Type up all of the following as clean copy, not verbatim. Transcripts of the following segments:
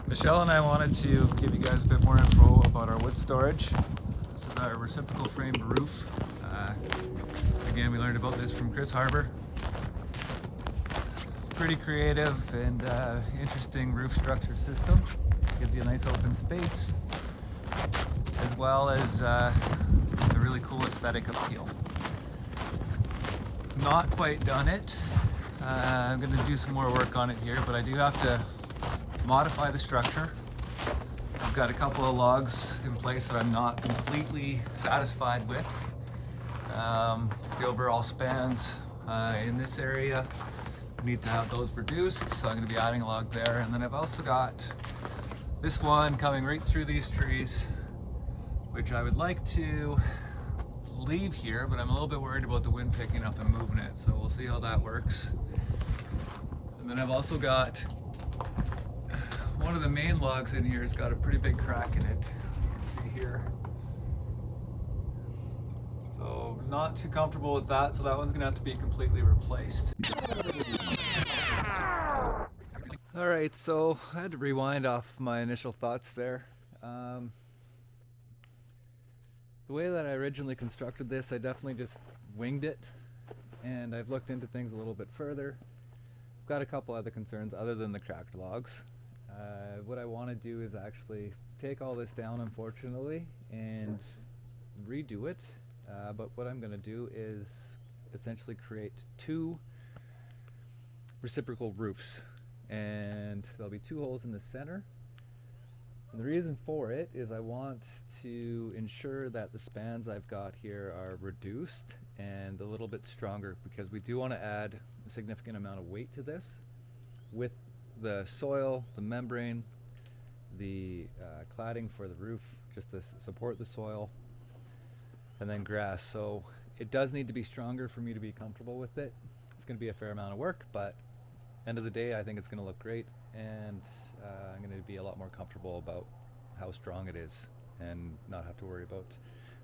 Michelle and I wanted to give you guys a bit more info about our wood storage. This is our reciprocal framed roof. Again, we learned about this from Kris Harbour. Pretty creative and interesting roof structure system. Gives you a nice open space, as well as a really cool aesthetic appeal. Not quite done it. I'm going to do some more work on it here, but I do have to modify the structure. I've got a couple of logs in place that I'm not completely satisfied with. The overall spans in this area need to have those reduced, so I'm going to be adding a log there. And then I've also got this one coming right through these trees, which I would like to leave here, but I'm a little bit worried about the wind picking up and moving it, so we'll see how that works. And then I've also got one of the main logs in here has got a pretty big crack in it. You can see here. So not too comfortable with that, so that one's gonna have to be completely replaced. All right, so I had to rewind off my initial thoughts there. The way that I originally constructed this, I definitely just winged it, and I've looked into things a little bit further. I've got a couple other concerns other than the cracked logs. What I want to do is actually take all this down, unfortunately, and redo it. But what I'm going to do is essentially create two reciprocal roofs, and there'll be two holes in the center. And the reason for it is I want to ensure that the spans I've got here are reduced and a little bit stronger, because we do want to add a significant amount of weight to this with the soil, the membrane, the cladding for the roof, just to support the soil, and then grass. So it does need to be stronger for me to be comfortable with it. It's going to be a fair amount of work, but end of the day, I think it's going to look great, and I'm going to be a lot more comfortable about how strong it is and not have to worry about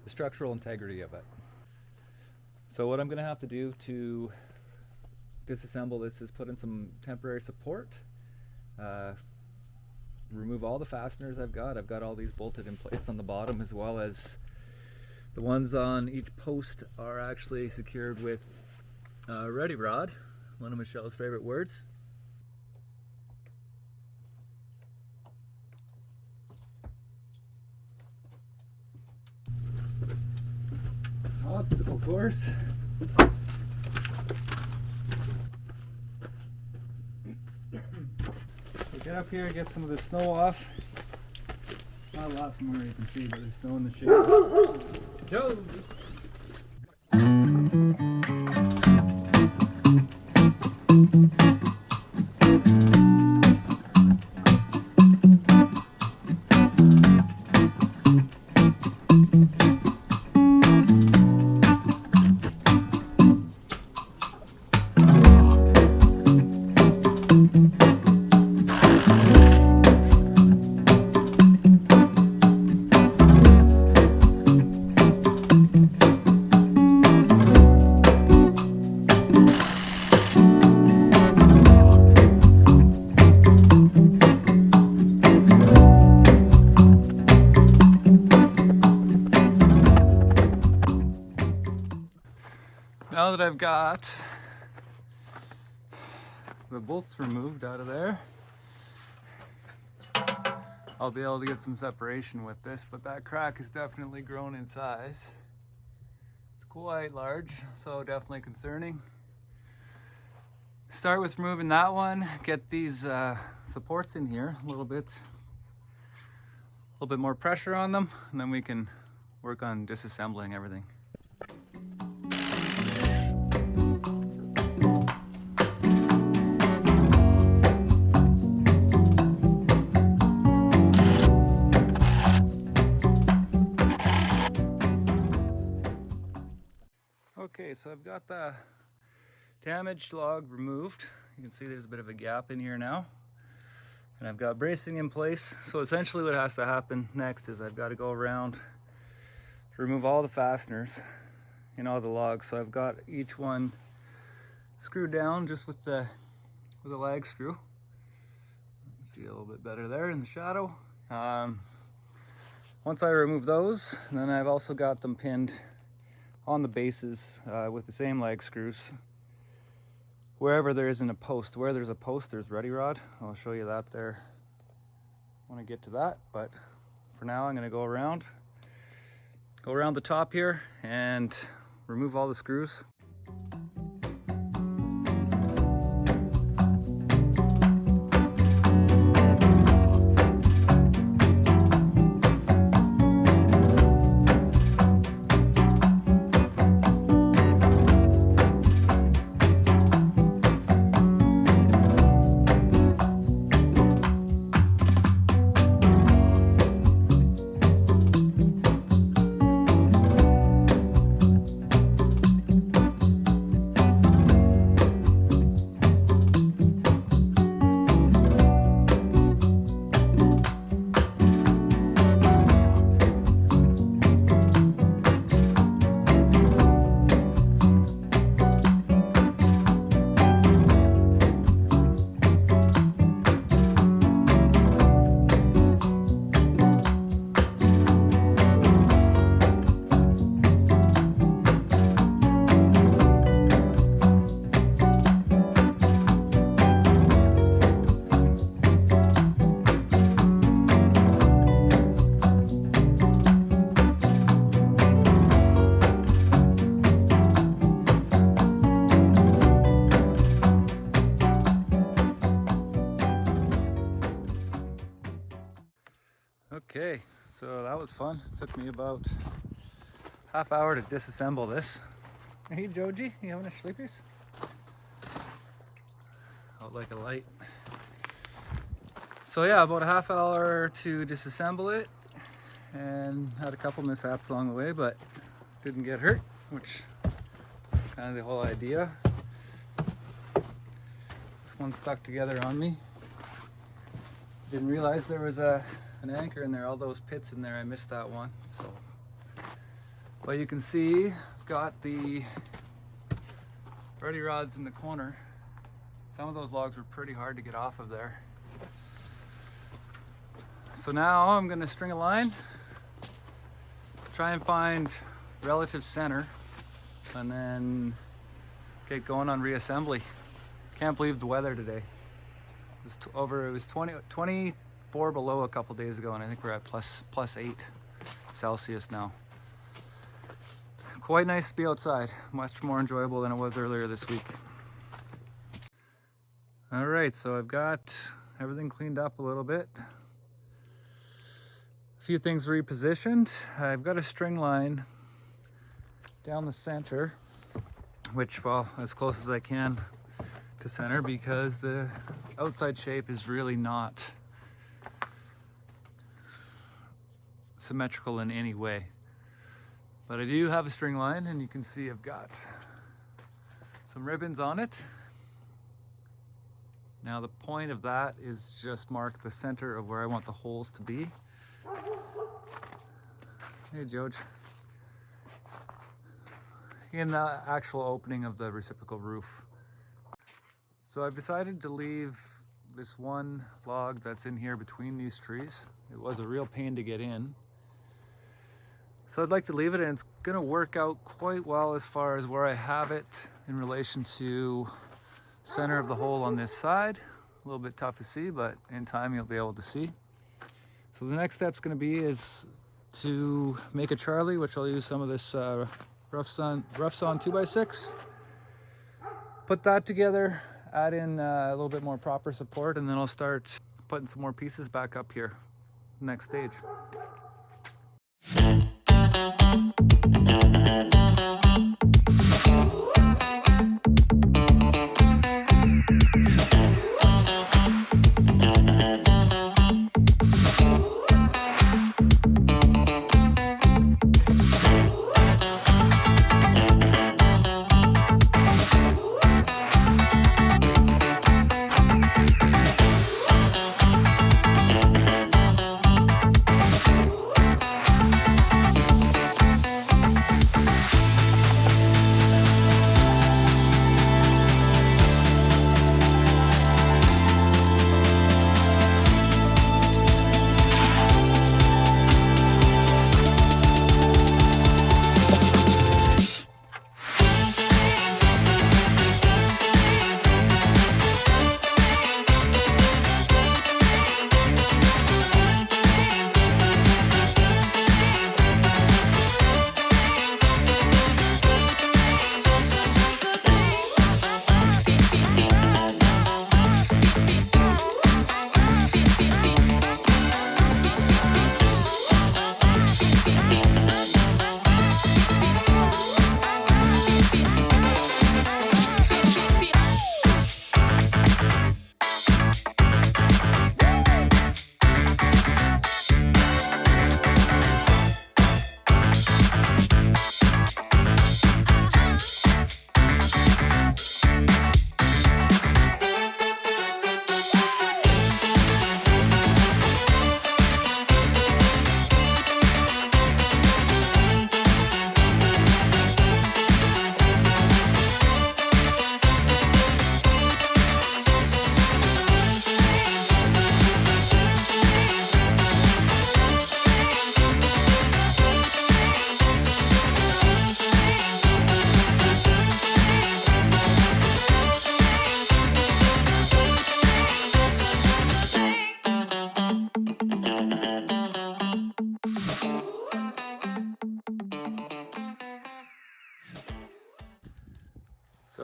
the structural integrity of it. So what I'm going to have to do to disassemble this is put in some temporary support, remove all the fasteners I've got. I've got all these bolted in place on the bottom, as well as the ones on each post are actually secured with ready rod, one of Michelle's favorite words. Obstacle course. Get up here, get some of the snow off. Not a lot from where you can see, but there's snow in the shade. Joe! Now that I've got the bolts removed out of there, I'll be able to get some separation with this, but that crack has definitely grown in size. It's quite large, so definitely concerning. Start with removing that one, get these supports in here a little bit more pressure on them, and then we can work on disassembling everything. Okay, so I've got the Damaged log removed. You can see there's a bit of a gap in here now. And I've got bracing in place. So essentially what has to happen next is I've got to go around to remove all the fasteners in all the logs. So I've got each one screwed down just with a lag screw. You can see a little bit better there in the shadow. Once I remove those, then I've also got them pinned on the bases with the same lag screws. Wherever there isn't a post, where there's a post, there's ready rod. I'll show you that there when I get to that. But for now, I'm gonna go around the top here and remove all the screws. Okay, so that was fun. It took me about half hour to disassemble this. Hey Joji, you having a sleepies? Out like a light. So yeah, about a half hour to disassemble it, and had a couple mishaps along the way, but didn't get hurt, which is kind of the whole idea. This one stuck together on me. Didn't realize there was an anchor in there, all those pits in there. I missed that one. So, but you can see I've got the ready rods in the corner. Some of those logs were pretty hard to get off of there. So now I'm going to string a line, try and find relative center, and then get going on reassembly. Can't believe the weather today. It was 24 below a couple days ago, and I think we're at plus 8 Celsius now. Quite nice to be outside. Much more enjoyable than it was earlier this week. All right, so I've got everything cleaned up a little bit. A few things repositioned. I've got a string line down the center, which, well, as close as I can to center, because the outside shape is really not symmetrical in any way. But I do have a string line, and you can see I've got some ribbons on it. Now the point of that is just mark the center of where I want the holes to be. Hey George. In the actual opening of the reciprocal roof. So I've decided to leave this one log that's in here between these trees. It was a real pain to get in. So I'd like to leave it, and it's gonna work out quite well as far as where I have it in relation to center of the hole on this side. A little bit tough to see, but in time you'll be able to see. So the next step's gonna be is to make a Charlie, which I'll use some of this rough sawn 2x6. Put that together, add in a little bit more proper support, and then I'll start putting some more pieces back up here. Next stage.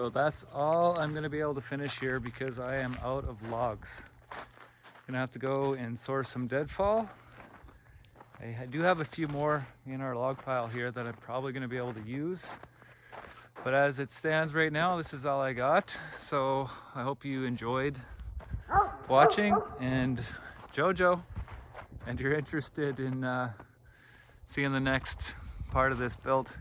So that's all I'm gonna be able to finish here because I am out of logs. Gonna have to go and source some deadfall. I do have a few more in our log pile here that I'm probably gonna be able to use. But as it stands right now, this is all I got. So I hope you enjoyed watching, and Jojo, and you're interested in seeing the next part of this build.